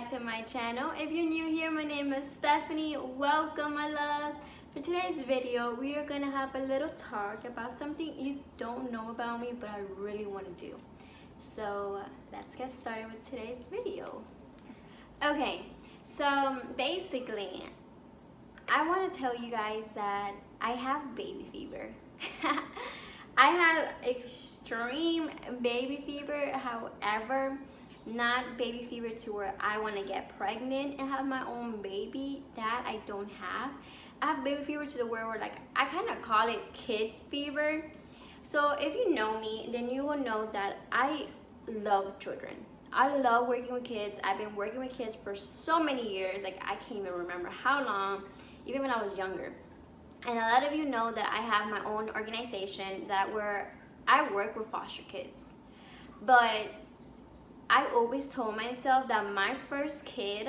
back to my channel. If you're new here, my name is Stephanie. Welcome, my loves. For today's video, we are gonna have a little talk about something you don't know about me, but I really want to do. So let's get started with today's video. Okay, so basically, I want to tell you guys that I have baby fever. I have extreme baby fever, however, not baby fever to where I want to get pregnant and have my own baby. That I don't have. I have baby fever to the where like I kind of call it kid fever. So if you know me, then you will know that I love children. I love working with kids. I've been working with kids for so many years, like I can't even remember how long, even when I was younger. And a lot of you know that I have my own organization where I work with foster kids. But I always told myself that my first kid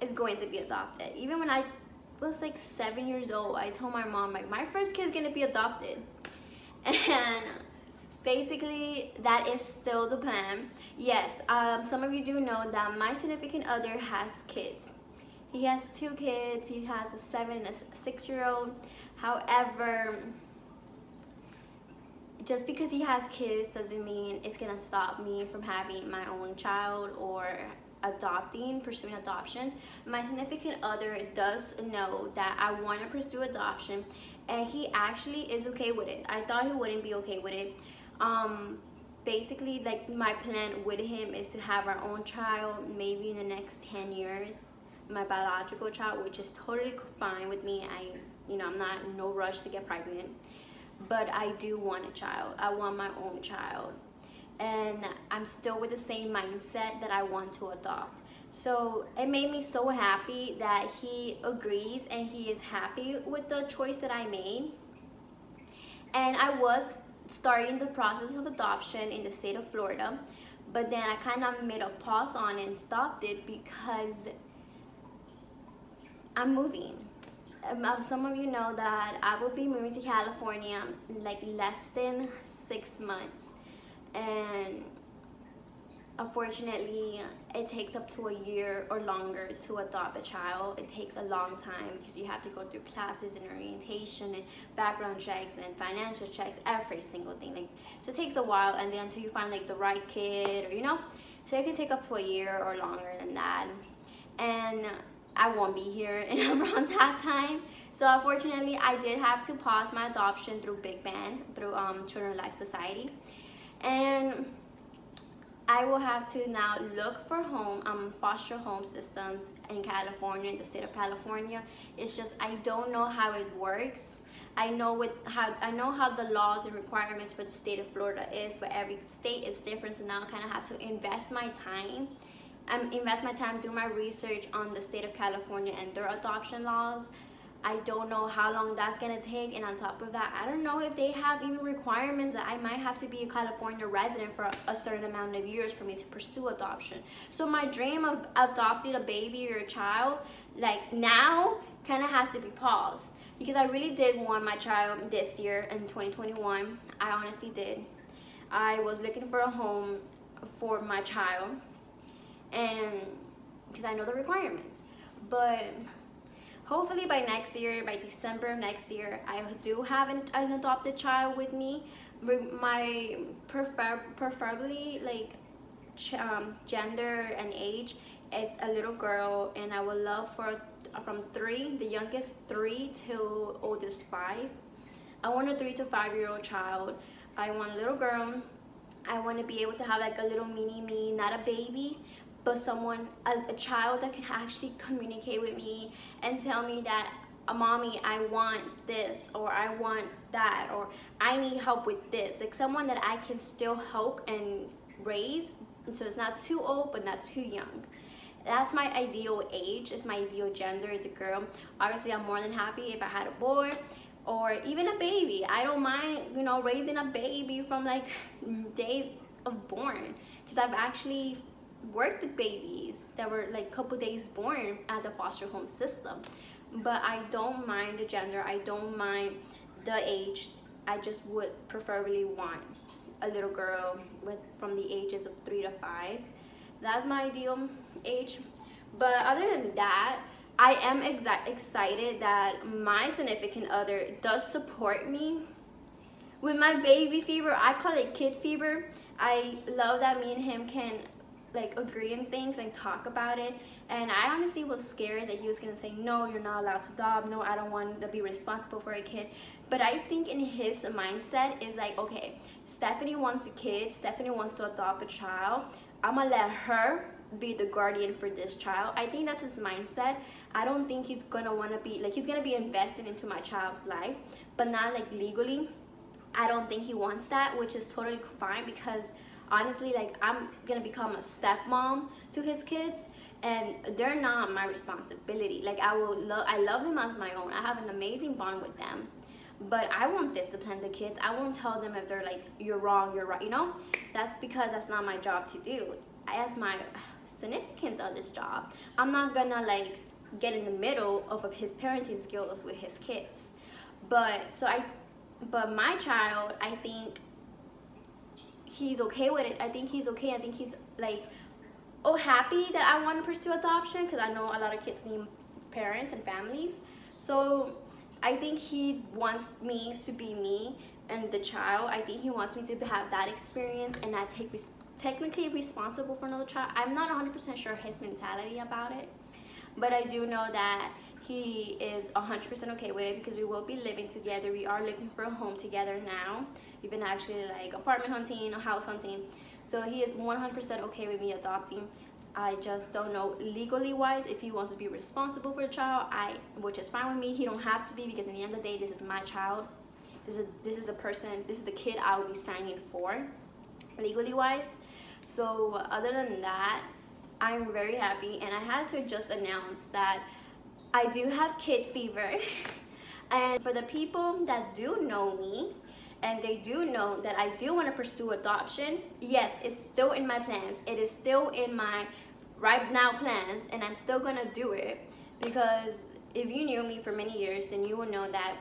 is going to be adopted. Even when I was like 7 years old, I told my mom, like, my first kid is going to be adopted. And basically, that is still the plan. Yes, some of you do know that my significant other has kids. He has 2 kids. He has a 7 and a 6-year-old. However, just because he has kids doesn't mean it's gonna stop me from having my own child or pursuing adoption. My significant other does know that I want to pursue adoption, and he actually is okay with it. I thought he wouldn't be okay with it. Basically, like, my plan with him is to have our own child maybe in the next 10 years. My biological child, which is totally fine with me. I'm not in no rush to get pregnant, but I do want a child. I want my own child, and I'm still with the same mindset that I want to adopt. So it made me so happy that he agrees and he is happy with the choice that I made. And I was starting the process of adoption in the state of Florida, but then I kind of made a pause on it and stopped it because I'm moving. Some of you know that I will be moving to California in like less than 6 months, and unfortunately it takes up to a year or longer to adopt a child. It takes a long time because you have to go through classes and orientation and background checks and financial checks, every single thing. So it takes a while, and then until you find like the right kid, or so it can take up to a year or longer than that. And I won't be here in around that time. So unfortunately, I did have to pause my adoption through Big Band, through Children Life Society. And I will have to now look for foster home systems in California, in the state of California. It's just, I don't know how it works. I know how the laws and requirements for the state of Florida is, but every state is different. So now I kind of have to invest my time do my research on the state of California and their adoption laws. I don't know how long that's gonna take, and on top of that, I don't know if they have even requirements that I might have to be a California resident for a certain amount of years for me to pursue adoption. So my dream of adopting a baby or a child, like, now kind of has to be paused, because I really did want my child this year in 2021. I honestly did. I was looking for a home for my child, and because I know the requirements, but hopefully by next year, by December of next year, I do have an adopted child with me. My preferably like gender and age is a little girl, and I would love for from 3, the youngest 3 till oldest 5. I want a 3 to 5-year-old child. I want a little girl. I want to be able to have like a little mini me, not a baby, but a child that can actually communicate with me and tell me that, mommy, I want this, or I want that, or I need help with this. Like, someone that I can still help and raise, so it's not too old but not too young. That's my ideal age. It's my ideal gender is a girl. Obviously, I'm more than happy if I had a boy or even a baby. I don't mind, raising a baby from like days of born, because I've actually worked with babies that were like a couple days born at the foster home system. But I don't mind the gender, I don't mind the age. I just would preferably want a little girl from the ages of 3 to 5. That's my ideal age. But other than that, I am excited that my significant other does support me with my baby fever. I call it kid fever. I love that me and him can like agree on things and talk about it. And I honestly was scared that he was gonna say, no, you're not allowed to adopt. No, I don't want to be responsible for a kid. But I think in his mindset is like, okay, Stephanie wants a kid. Stephanie wants to adopt a child. I'm gonna let her be the guardian for this child. I think that's his mindset. I don't think he's gonna want to be like, he's gonna be invested into my child's life, but not like legally. I don't think he wants that, which is totally fine, because honestly, like, I'm gonna become a stepmom to his kids, and they're not my responsibility. Like, I love them as my own. I have an amazing bond with them, but I won't discipline the kids. I won't tell them if they're like, you're wrong, you're right, you know? That's because that's not my job to do. As my significant other's job, I'm not gonna like get in the middle of his parenting skills with his kids. But my child, I think he's okay with it. I think he's okay. I think he's like, oh, happy that I want to pursue adoption, because I know a lot of kids need parents and families. So I think he wants me to be me and the child. I think he wants me to have that experience and not take technically responsible for another child. I'm not 100% sure his mentality about it, but I do know that he is 100% okay with it, because we will be living together. We are looking for a home together now. We've been actually like apartment hunting, house hunting. So he is 100% okay with me adopting. I just don't know legally wise if he wants to be responsible for the child, which is fine with me. He don't have to be, because in the end of the day, this is my child. This is the person, this is the kid I will be signing for, legally wise. So other than that, I'm very happy, and I had to just announce that I do have kid fever. And for the people that do know me, and they do know that I do want to pursue adoption, yes, it's still in my plans. It is still in my right now plans, and I'm still gonna do it, because if you knew me for many years, then you will know that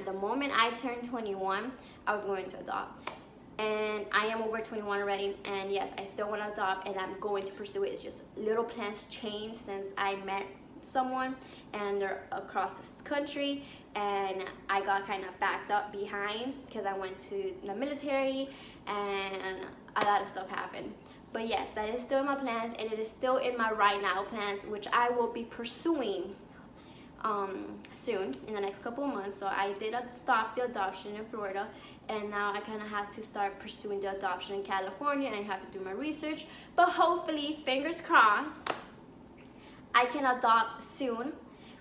the moment I turned 21, I was going to adopt. And I am over 21 already, and yes, I still want to adopt, and I'm going to pursue it. It's just little plans changed since I met someone, and they're across this country, and I got kind of backed up behind because I went to the military, and a lot of stuff happened. But yes, that is still in my plans, and it is still in my right now plans, which I will be pursuing soon, in the next couple of months. So I did stop the adoption in Florida, and now I kind of have to start pursuing the adoption in California, and I have to do my research. But hopefully, fingers crossed, I can adopt soon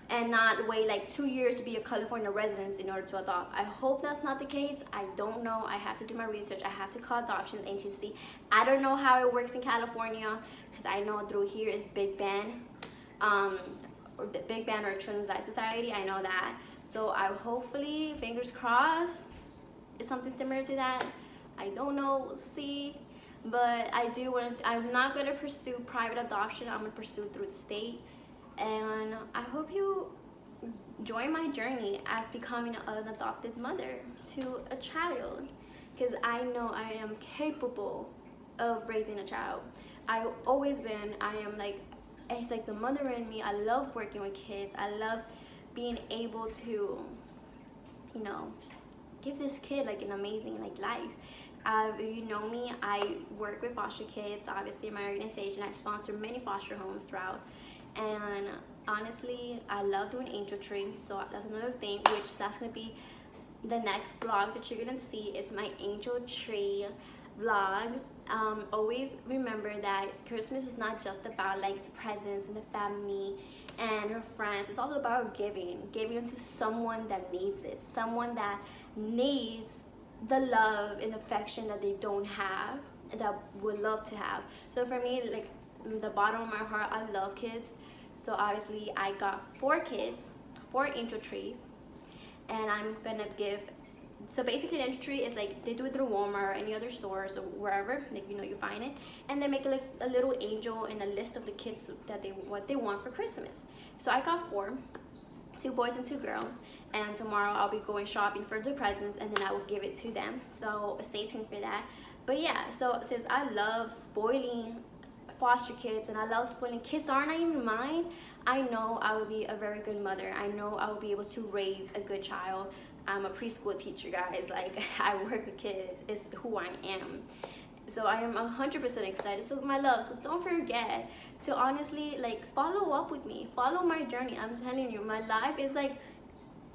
and not wait like 2 years to be a California resident in order to adopt. I hope that's not the case. I don't know. I have to do my research. I have to call adoption agency. I don't know how it works in California, because I know through here is Big Bend, or the Big Bend or Children's Life Society. I know that. So I hopefully, fingers crossed, it's something similar to that. I don't know. We'll see. But I do want to, I'm not going to pursue private adoption. I'm going to pursue through the state. And I hope you join my journey as becoming an adopted mother to a child, because I know I am capable of raising a child. I've always been. I am like, it's like the mother in me. I love working with kids. I love being able to, you know, give this kid like an amazing like life. If you know me, I work with foster kids. Obviously, in my organization, I sponsor many foster homes throughout. And honestly, I love doing angel tree. So that's another thing, which that's gonna be the next vlog that you're gonna see, is my angel tree vlog. Always remember that Christmas is not just about like the presents and the family and your friends. It's all about giving to someone that needs it, someone that needs the love and affection that they don't have, that would love to have. So for me, like, the bottom of my heart, I love kids. So obviously I got 4 kids, 4 angel trees, and I'm gonna give, so basically an angel tree is like, they do it through Walmart or any other stores or wherever, like, you know, you find it, and they make like a little angel and a list of the kids that what they want for Christmas. So I got 4, 2 boys and 2 girls, and tomorrow I'll be going shopping for the presents, and then I will give it to them. So stay tuned for that. But yeah, so since I love spoiling foster kids and I love spoiling kids that aren't even mine, I know I will be a very good mother. I know I will be able to raise a good child. I'm a preschool teacher, guys. Like, I work with kids. It's who I am. So I am 100% excited. So my love, so don't forget to honestly, like, follow up with me. Follow my journey. I'm telling you, my life is like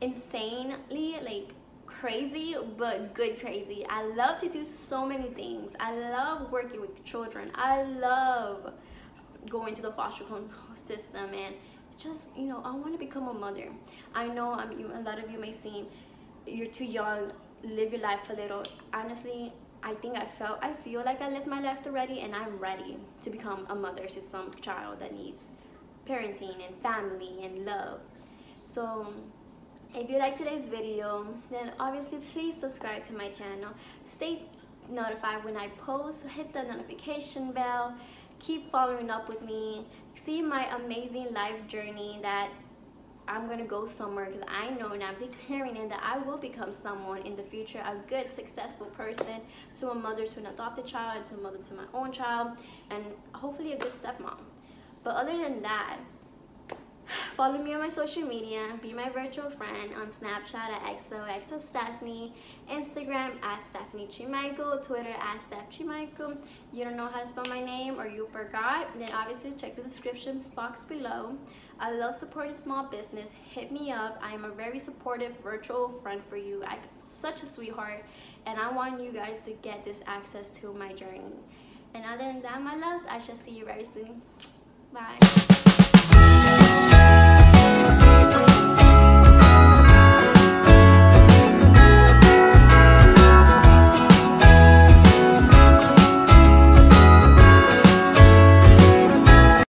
insanely like crazy, but good crazy. I love to do so many things. I love working with children. I love going to the foster home system, and just, you know, I want to become a mother. I know a lot of you may seem you're too young, live your life a little. Honestly, I feel like I lived my life already, and I'm ready to become a mother to some child that needs parenting and family and love. So if you like today's video, then obviously please subscribe to my channel. Stay notified when I post. Hit the notification bell. Keep following up with me. See my amazing life journey that I'm gonna go somewhere, because I know, and I'm declaring it, that I will become someone in the future, a good, successful person, to a mother to an adopted child, and to a mother to my own child, and hopefully a good stepmom. But other than that, follow me on my social media. Be my virtual friend on Snapchat at XOXOStephanie, Instagram at Stephanie Chimichael, Twitter at Steph Chimichael. You don't know how to spell my name, or you forgot, then obviously check the description box below. I love supporting small business. Hit me up. I am a very supportive virtual friend for you. I'm such a sweetheart, and I want you guys to get this access to my journey. And other than that, my loves, I shall see you very soon. Bye.